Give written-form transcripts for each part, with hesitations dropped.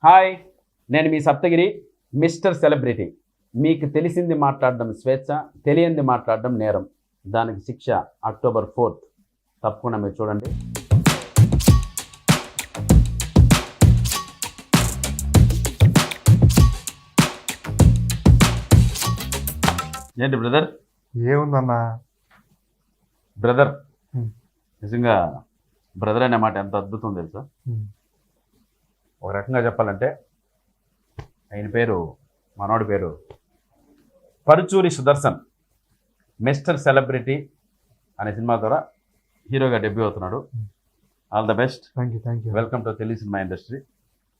Hi, నేను మీ Saptagiri mister celebrity. మీకు తెలిసింది మాట్లాడడం స్వేచ్ఛ, తెలియంది మాట్లాడడం నేరం. దానికి శిక్ష అక్టోబర్ 4th. తప్పకుండా మీరు చూడండి. ఏంటి బ్రదర్? ఏముందన్నా బ్రదర్ నిజంగా బ్రదర్ అనే మాట ఎంత అద్భుతం తెలుసా. ఒక రకంగా చెప్పాలంటే ఆయన పేరు, మనోడి పేరు పరుచూరి సుదర్శన్. మిస్టర్ సెలబ్రిటీ అనే సినిమా ద్వారా హీరోగా డెబ్యూ అవుతున్నాడు. All the best. Thank you. Welcome to Telugu cinema industry.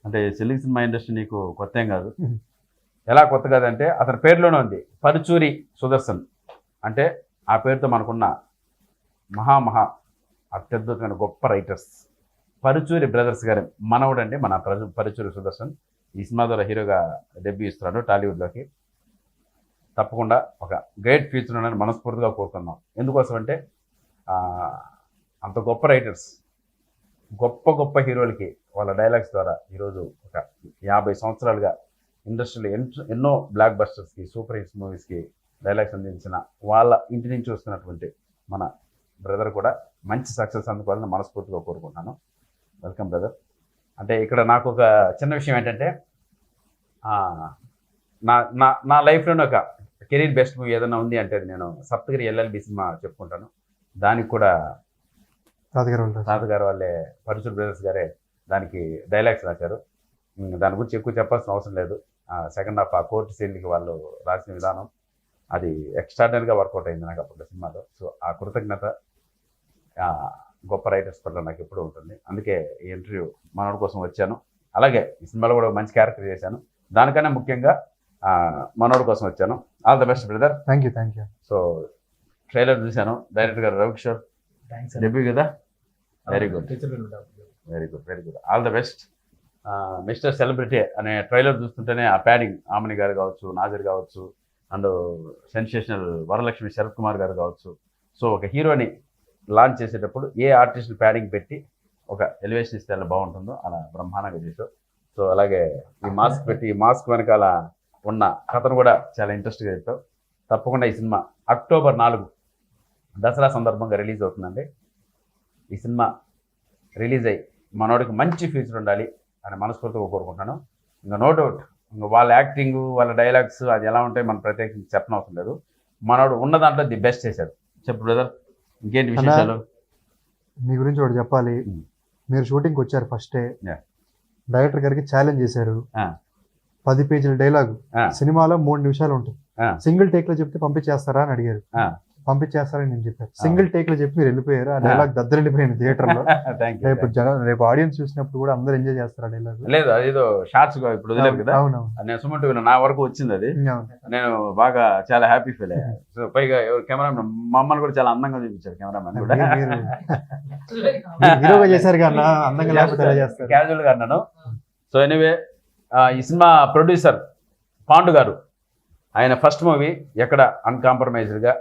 అంటే తెలుగు సినిమా ఇండస్ట్రీ నీకు కొత్త ఏం కాదు. ఎలా కొత్త కాదంటే అతని పేరులోనే ఉంది పరుచూరి సుదర్శన్. అంటే ఆ పేరుతో మనకున్న మహా అత్యద్భుతమైన గొప్ప రైటర్స్ పరుచూరి బ్రదర్స్ గారి మనవడు అండి మన పరుచూరి సుదర్శన్. ఈ సినిమా ద్వారా హీరోగా డెబ్యూ ఇస్తున్నాడు టాలీవుడ్లోకి. తప్పకుండా ఒక గ్రేట్ ఫ్యూచర్ ఉందని మనస్ఫూర్తిగా కోరుతున్నాం. ఎందుకోసం అంటే అంత గొప్ప రైటర్స్ గొప్ప హీరోలకి వాళ్ళ డైలాగ్స్ ద్వారా ఈరోజు ఒక 50 సంవత్సరాలుగా ఇండస్ట్రీలో ఎన్నో బ్లాక్ బస్టర్స్కి, సూపర్ హిట్స్ మూవీస్కి డైలాగ్స్ అందించిన వాళ్ళ ఇంటి నుంచి వస్తున్నటువంటి మన బ్రదర్ కూడా మంచి సక్సెస్ అందుకోవాలని మనస్ఫూర్తిగా కోరుకుంటున్నాను. Welcome brother. అంటే ఇక్కడ నాకు ఒక చిన్న విషయం ఏంటంటే నా లైఫ్లోనే ఒక కెరీర్ బెస్ట్ మూవీ ఏదైనా ఉంది అంటే నేను సప్తగిరి ఎల్ఎల్బి సినిమా చెప్పుకుంటాను. దానికి కూడా తాతగారు వాళ్ళే పరుచూరి బ్రదర్స్ గారే దానికి డైలాగ్స్ రాశారు. దాని గురించి ఎక్కువ చెప్పాల్సిన అవసరం లేదు. సెకండ్ హాఫ్ ఆ కోర్టు సీన్కి వాళ్ళు రాసిన విధానం అది ఎక్స్ట్రాడనరీగా వర్కౌట్ అయింది నాకు అప్పుడు సినిమాలో. సో ఆ కృతజ్ఞత గొప్ప రైటర్స్ పట్ల నాకు ఎప్పుడూ ఉంటుంది. అందుకే ఈ ఇంటర్వ్యూ మనోడి కోసం వచ్చాను. అలాగే ఈ సినిమాలో కూడా మంచి క్యారెక్టర్ చేశాను. దానికన్నా ముఖ్యంగా మనోడి కోసం వచ్చాను. All the best brother. Thank you. So trailer చూశాను. డైరెక్టర్ గారు రవికిషోర్ డెబ్యూ కదా. Very good. All the best. Mister celebrity అనే ట్రైలర్ చూస్తుంటేనే ఆ ప్యాడింగ్ ఆమని గారు కావచ్చు, నాజర్ కావచ్చు, అండ్ సెన్సేషనల్ వరలక్ష్మి శరత్ కుమార్ గారు కావచ్చు. సో ఒక హీరోని లాంచ్ చేసేటప్పుడు ఏ ఆర్టిస్ట్ ప్యాడింగ్ పెట్టి ఒక ఎలివేషన్ ఇస్తే అలా బాగుంటుందో అలా బ్రహ్మాండంగా చేశావు. సో అలాగే ఈ మాస్క్ పెట్టి ఈ మాస్క్ వెనకాల ఉన్న కథను కూడా చాలా ఇంట్రెస్ట్గా చెప్పావు. తప్పకుండా ఈ సినిమా అక్టోబర్ 4 దసరా సందర్భంగా రిలీజ్ అవుతుందండి. ఈ సినిమా రిలీజ్ అయ్యి మనోడికి మంచి ఫ్యూచర్ ఉండాలి అని మనస్ఫూర్తిగా కోరుకుంటున్నాను. ఇంకా నో డౌట్ ఇంకా వాళ్ళ యాక్టింగ్, వాళ్ళ డైలాగ్స్ అది ఎలా ఉంటాయి మనం ప్రత్యేకించి చెప్పనవసరం లేదు. మనోడు ఉన్న దాంట్లో ది బెస్ట్ చేశాడు. చెప్పు బ్రదర్, ఇంకేంటి విశేషాలు? మీ గురించి ఒకటి చెప్పాలి. మీరు షూటింగ్కి వచ్చారు ఫస్టే, డైరెక్టర్ గారికి ఛాలెంజ్ చేశారు. 10 పేజీల డైలాగ్ సినిమాలో 3 నిమిషాలు ఉంటుంది. సింగిల్ టేక్ లో చెప్తే పంపించేస్తారా అని అడిగారు. పంపించేస్తారని నేను చెప్పాను. సింగిల్ టేక్ లో చెప్పి మీరు వెళ్ళిపోయారు. ఆ డైలాగ్ దద్దరిల్లిపోయింది థియేటర్ లో. రేపు ఆడియన్స్ చూసినప్పుడు కూడా అందరూ ఎంజాయ్ చేస్తారు ఆ డైలాగ్. లేదు అదేదో షార్ట్స్ ఇప్పుడు వదిలేదు కదా. నేను సుమంటు నా వరకు వచ్చింది అది. నేను బాగా చాలా హ్యాపీ ఫీల్ అయ్యా. సో పైగా కెమెరామెన్ మమ్మల్ని కూడా చాలా అందంగా చూపించారు. కెమెరామెన్ కూడా హీరోగా చేశారు కదా, అందంగా లేకపోతే చేస్తారు క్యాజువల్ గా అన్నాను. సో ఎనీవే ఈ సినిమా ప్రొడ్యూసర్ పాండు గారు, ఆయన ఫస్ట్ మూవీ ఎక్కడ అన్కాంప్రమైజ్డ్గా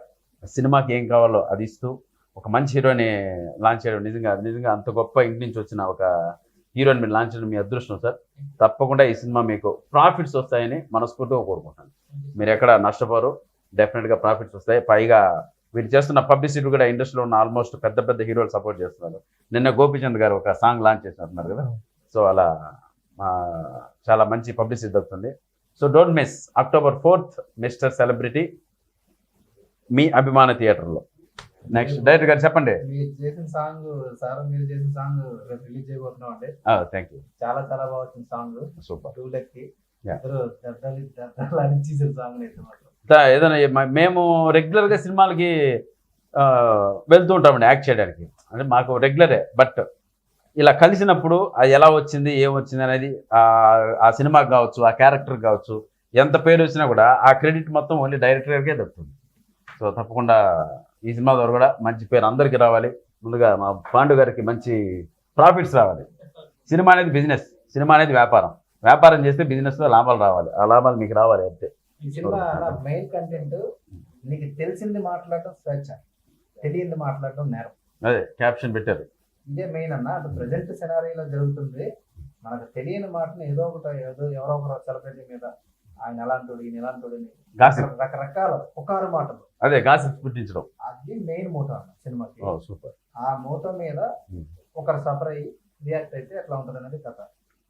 సినిమాకి ఏం కావాలో అది ఇస్తూ ఒక మంచి హీరోని లాంచ్ చేయడం నిజంగా అంత గొప్ప ఇంటి నుంచి వచ్చిన ఒక హీరోని మీరు లాంచ్ చేయడం మీ అదృష్టం సార్. తప్పకుండా ఈ సినిమా మీకు ప్రాఫిట్స్ వస్తాయని మనస్ఫూర్తిగా కోరుకుంటాను. మీరు ఎక్కడ నష్టపోరు, డెఫినెట్గా ప్రాఫిట్స్ వస్తాయి. పైగా వీరు చేస్తున్న పబ్లిసిటీ కూడా ఇండస్ట్రీలో ఉన్న ఆల్మోస్ట్ పెద్ద హీరోలు సపోర్ట్ చేస్తున్నారు. నిన్న గోపీచంద్ గారు ఒక సాంగ్ లాంచ్ చేస్తున్నారు కదా. సో అలా చాలా మంచి పబ్లిసిటీ దొరుకుతుంది. So don't miss October 4th mister celebrity మీ అభిమాన థియేటర్లో. నెక్స్ట్ డైరెక్టర్ గారు చెప్పండి. మీరు చేసిన సాంగ్ రిలీజ్ చేయబోతున్నాం అండి. Thank you. చాలా బాగా వచ్చిన సాంగ్. సూపర్. 2 లెక్కి ఏదైనా మేము రెగ్యులర్గా సినిమాలకి వెళ్తూ ఉంటామండి యాక్ట్ చేయడానికి. అంటే మాకు రెగ్యులరే. బట్ ఇలా కలిసినప్పుడు అది ఎలా వచ్చింది, ఏమొచ్చింది అనేది ఆ సినిమాకి కావచ్చు, ఆ క్యారెక్టర్ కావచ్చు, ఎంత పేరు వచ్చినా కూడా ఆ క్రెడిట్ మొత్తం ఓన్లీ డైరెక్టర్ గారికే దొరుకుతుంది. సో తప్పకుండా ఈ సినిమా ద్వారా కూడా మంచి పేరు అందరికీ రావాలి. ముందుగా మా పాండు గారికి మంచి ప్రాఫిట్స్ రావాలి. సినిమా అనేది బిజినెస్, సినిమా అనేది వ్యాపారం చేస్తే బిజినెస్లో లాభాలు రావాలి. ఆ లాభాలు మీకు రావాలి అంతే. ఈ సినిమా మెయిన్ కంటెంట్ నీకు తెలిసింది మాట్లాడటం స్వేచ్ఛ, తెలియంది మాట్లాడటం నేరం. అదే క్యాప్షన్ పెట్టారు. ఇదే మెయిన్ అన్న. అటు ప్రజెంట్ సినారీలో జరుగుతుంది. మనకు తెలియని మాటని ఏదో ఎవరో ఒకరు సెలబ్రిటీ మీద ఆయన ఎలాంటి ఈయన ఎలాంటి గాసిప్, రకరకాల పుకారు మాటలు, అదే గాసిప్ పుట్టించడం, అది మెయిన్ మోటో అన్న సినిమాకి. సూపర్. ఆ మోటో మీద ఒకరు సఫర్ అయ్యి రియాక్ట్ అయితే ఎట్లా ఉంటుంది అనేది కథ.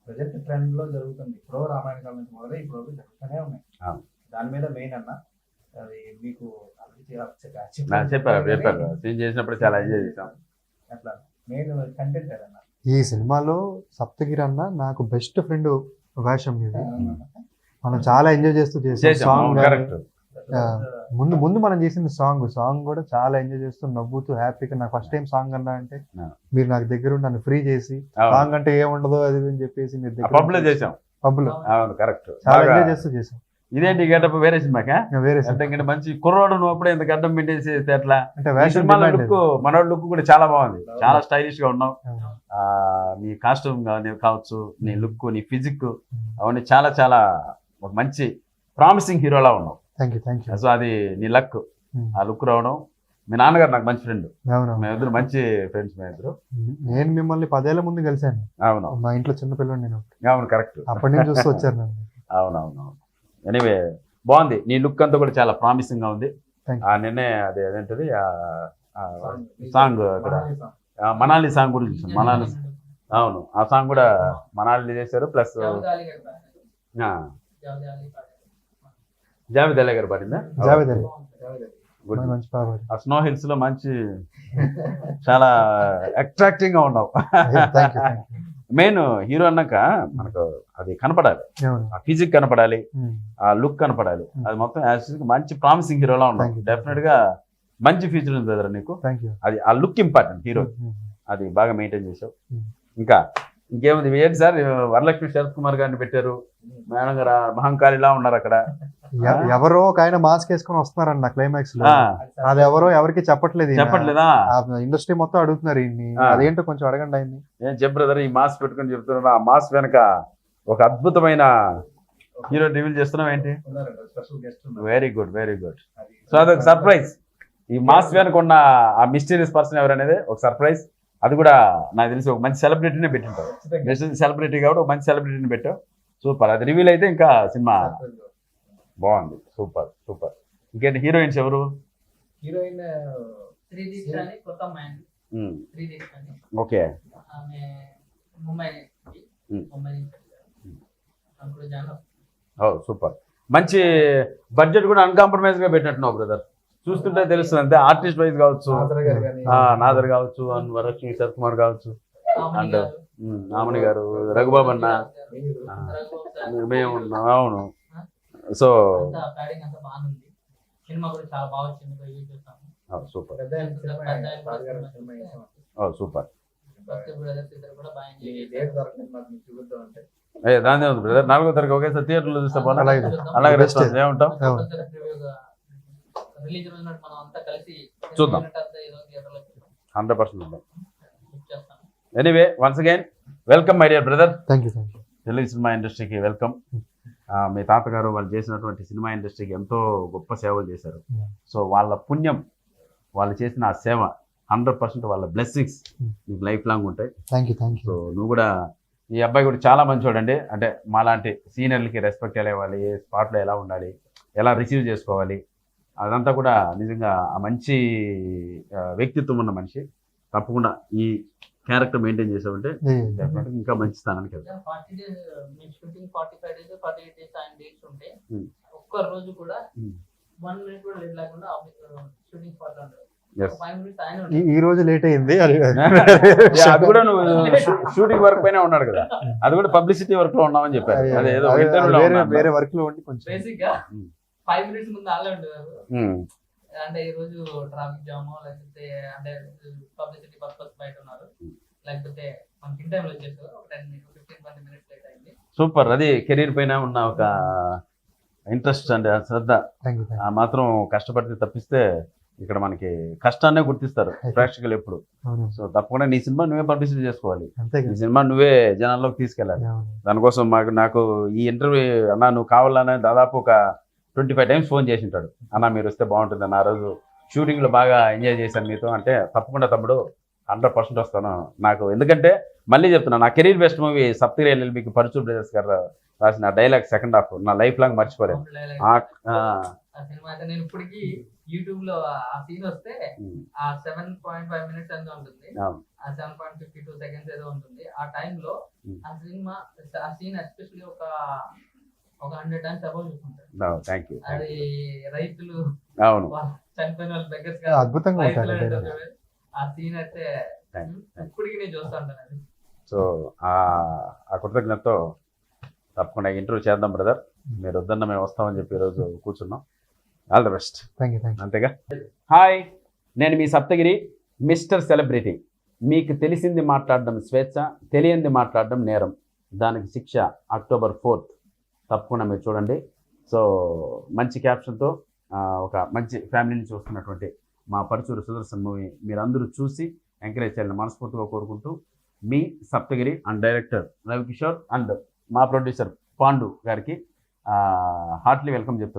ప్రజెంట్ ట్రెండ్ లో జరుగుతుంది. ఇప్పుడు రామాయణ కాలం నుంచి మొదలై ఇప్పుడు జరుగుతూనే ఉన్నాయి. దాని మీద మెయిన్ అన్న అది మీకు చెప్పారు సీన్ చేసినప్పుడు చాలా ఎంజాయ్ చేసాం. అట్లా మెయిన్ కంటెంట్ అన్న. ఈ సినిమాలో సప్తగిరి అన్న నాకు బెస్ట్ ఫ్రెండ్ వేషం ఇది. మనం చాలా ఎంజాయ్ చేస్తూ చేసాం సాంగ్. ముందు మనం చేసిన సాంగ్ కూడా చాలా ఎంజాయ్ చేస్తూ నవ్వుతూ హ్యాపీగా. నాకు ఫస్ట్ టైం సాంగ్ అన్నా అంటే మీరు నాకు దగ్గర ఉండి నన్ను ఫ్రీ చేసి సాంగ్ అంటే ఏముండదో అది అని చెప్పేసి మీరు పబ్ లో చేసాం. పబ్ లో కరెక్ట్ చాలా ఎంజాయ్ చేస్తూ చేసాం. ఇదేంటి గడ్డప్ వేరే సినిమాకా? వేరే అంటే మంచి కుర్రోడు నువ్వు అప్పుడే ఇంత గడ్డం మెయింటైన్ చేస్తే ఎట్లా? అంటే సినిమాలో లుక్, మనోడి లుక్ కూడా చాలా బాగుంది, చాలా స్టైలిష్ గా ఉన్నావు. నీ కాస్ట్యూమ్ కావచ్చు, నీ లుక్, నీ ఫిజిక్, అవన్నీ చాలా చాలా ఒక మంచి ప్రామిసింగ్ హీరోలా ఉన్నావు. సో అది నీ లక్, ఆ లుక్ రావడం. మీ నాన్నగారు నాకు మంచి ఫ్రెండ్, మేమిద్దరు మంచి ఫ్రెండ్స్. మేమిద్దరు నేను మిమ్మల్ని 10 ఏళ్ల ముందు కలిసాను. అవును, మా ఇంట్లో చిన్న పిల్లలు నేను. అవును కరెక్ట్, అప్పటి నుంచి చూస్తూ వచ్చారు నన్ను. అవునవునవును. ఎనీవే బాగుంది, నీ లుక్ అంతా కూడా చాలా ప్రామిసింగ్ గా ఉంది. నిన్నే అదేంటది సాంగ్ అక్కడ మనాలి సాంగ్ కూడా చూసాను. మనాలి, అవును ఆ సాంగ్ కూడా మనాలి చేశారు. ప్లస్ జావేద్ అలీ గారు పాడిందా? జావేద్ అలీ ఆ స్నో హిల్స్ లో మంచి చాలా అట్రాక్టింగ్ గా ఉన్నావు. మెయిన్ హీరో అన్నాక మనకు అది కనపడాలి, ఆ ఫిజిక్ కనపడాలి, ఆ లుక్ కనపడాలి. అది మొత్తం మంచి ప్రామిసింగ్ హీరోలా ఉన్నావు. డెఫినెట్ గా మంచి ఫ్యూచర్ ఉంది బ్రదర్ నీకు. అది ఆ లుక్ ఇంపార్టెంట్ హీరో, అది బాగా మెయింటైన్ చేసావు. ఇంకా ఇంకేముంది ఏంటి సార్? వరలక్ష్మి శరత్ కుమార్ గారిని పెట్టారు, మేడం గారు మహంకాళిలా ఉన్నారు అక్కడ. ఎవరో ఒక ఆయన మాస్క్ వేసుకొని వస్తున్నారన్న క్లైమాక్స్ లో. అది ఎవరో ఎవరికి చెప్పట్లేదా? ఇండస్ట్రీ మొత్తం అడుగుతున్నారు అదేంటో కొంచెం అడగండి ఆయన్ని. ఏం చెప్ బ్రదర్, ఈ మాస్క్ పెట్టుకొని చెప్తున్నా, ఆ మాస్క్ వెనక ఒక అద్భుతమైన హీరో రివీల్ చేస్తున్నాం ఏంటి? Very good, very good. So అదొక సర్ప్రైజ్. ఈ మాస్క్ వెనక ఉన్న ఆ మిస్టీరియస్ పర్సన్ ఎవరనేది ఒక సర్ప్రైజ్. అది కూడా నాకు తెలిసి ఒక మంచి సెలబ్రిటీనే పెట్టింటావు. సెలబ్రిటీ కాబట్టి ఒక మంచి సెలబ్రిటీని పెట్టావు. సూపర్. అది రివీల్ అయితే ఇంకా సినిమా బాగుంది. Super super. ఇంకేంటి హీరోయిన్స్ ఎవరు? Heroine okay, super. మంచి బడ్జెట్ కూడా అన్కాంప్రమైజ్ గా పెట్టినట్టున్నావు బ్రదర్, చూస్తుంటే తెలుస్తుంది. అంతే ఆర్టిస్ట్ వైజ్ కావచ్చు, నాదర్ కావచ్చు, వరలక్ష్మి శరత్ కుమార్ కావచ్చు, అండ్ ఆమని గారు, రఘుబాబు అన్న, మేము ఉన్నాం. అవును. So super super. దాని ఉంది బ్రదర్, 4వ తారీఖు ఒకేసారి థియేటర్లో చూస్తే బాగుంది. అలాగే రెస్టారెంట్ ఏముంటాం చూద్దాం. 100% ఉంటాం. Anyway once again welcome my dear brother. Telugu cinema ఇండస్ట్రీకి వెల్కమ్. మీ తాతగారు వాళ్ళు చేసినటువంటి సినిమా ఇండస్ట్రీకి ఎంతో గొప్ప సేవలు చేశారు. సో వాళ్ళ పుణ్యం, వాళ్ళు చేసిన ఆ సేవ 100% వాళ్ళ బ్లెస్సింగ్స్ మీకు లైఫ్ లాంగ్ ఉంటాయి. సో నువ్వు కూడా, ఈ అబ్బాయి కూడా చాలా మంచివాడు అండి. అంటే మాలాంటి సీనియర్లకి రెస్పెక్ట్ ఎలా ఇవ్వాలి, ఏ స్పాట్లో ఎలా ఉండాలి, ఎలా రిసీవ్ చేసుకోవాలి, అదంతా కూడా నిజంగా ఆ మంచి వ్యక్తిత్వం ఉన్న మనిషి. తప్పకుండా ఈ క్యారెక్టర్ మెయింటైన్ చేసామంటే ఇంకా మంచి స్థానానికి వెళ్తాం. ఈ రోజు లేట్ అయింది. అది కూడా నువ్వు షూటింగ్ వర్క్ పైన ఉన్నాడు కదా, అది కూడా పబ్లిసిటీ వర్క్ లో ఉన్నామని చెప్పారు. అదే ఏదో వేరే వర్క్ లో ఉండి కొంచెం 5 minutes ముందు ఆలే ఉండేవారు. అంటే ఈ రోజు ట్రాఫిక్ జామ్ లేకపోతే అంటే పబ్లిసిటీ పర్పస్ బయట ఉన్నారు, లేకపోతే మనకి ఇన్ టైంలో వచ్చేసారు. ఒక 10-15-20 minutes లేట్ అయింది. సూపర్. అది కెరీర్ పైన ఉన్న ఒక ఇంట్రెస్ట్ అండి, శ్రద్ధ. ఆ మాత్రం కష్టపడితే తప్పిస్తే ఇక్కడ మనకి కష్టాన్నే గుర్తిస్తారు ప్రేక్షకులు ఎప్పుడు. సో తప్పకుండా నీ సినిమా నువ్వే పబ్లిసిటీ చేసుకోవాలి, నీ సినిమా నువ్వే జనాల్లోకి తీసుకెళ్ళాలి. దానికోసం నాకు ఈ ఇంటర్వ్యూ అన్నా నువ్వు కావాలనే దాదాపు ఒక 25 times ఫోన్ చేసి ఉంటాడు. అన్న మీరు వస్తే బాగుంటుంది అన్న, ఆ రోజు షూటింగ్లో బాగా ఎంజాయ్ చేశాను మీతో అంటే, తప్పకుండా తమ్ముడు 100% వస్తాను. నాకు ఎందుకంటే మళ్ళీ చెప్తున్నా, నా కెరీర్ బెస్ట్ మూవీ సప్తగిరి ఎల్ఎల్బికి పరుచూర్ బ్రదర్స్ గారు రాసిన డైలాగ్ సెకండ్ హాఫ్ నా లైఫ్ లాంగ్ మర్చిపోలేదు. ఆ సినిమా అయితే నేను ఇప్పటికీ యూట్యూబ్ లో ఆ సీన్ వస్తే ఆ 7.5 మినిట్స్ ఎంత ఉంటుంది, ఆ 7.52 సెకండ్స్ ఏదో ఉంటుంది. ఆ టైంలో ఆ సినిమా ఆ సీన్ ఎస్పెషల్లీ ఒక 100 టైమ్స్ అబౌవ్ చూసుకుంటారు. Thank you. అది రైతులు అవును, చనిపోయిన వాళ్ళు బెగ్గర్స్ అద్భుతంగా రైతులు ఉంటాడు అంటారు చూడు. ఆ సీన్ అయితే ఇప్పటికీ నేను చూస్తూ ఉంటాను అది. సో ఆ కృతజ్ఞతతో తప్పకుండా ఇంటర్వ్యూ చేద్దాం బ్రదర్. మీరు వద్దన్న మేము వస్తామని చెప్పి ఈరోజు కూర్చున్నాం. All the best. Thank you. అంతేగా. హాయ్, నేను మీ సప్తగిరి, మిస్టర్ సెలబ్రిటీ. మీకు తెలిసింది మాట్లాడడం స్వేచ్ఛ, తెలియంది మాట్లాడడం నేరం. దానికి శిక్ష అక్టోబర్ 4th. తప్పకుండా మీరు చూడండి. సో మంచి క్యాప్షన్తో ఒక మంచి ఫ్యామిలీని చూస్తున్నటువంటి మా పరుచూరు సుదర్శన్ మూవీ మీరందరూ చూసి ఎంకరేజ్ చేయాలని మనస్ఫూర్తిగా కోరుకుంటూ, మీ Saptagiri and director Ravikishore and మా ప్రొడ్యూసర్ పాండు గారికి హార్ట్లీ వెల్కమ్ చెప్తున్నాను.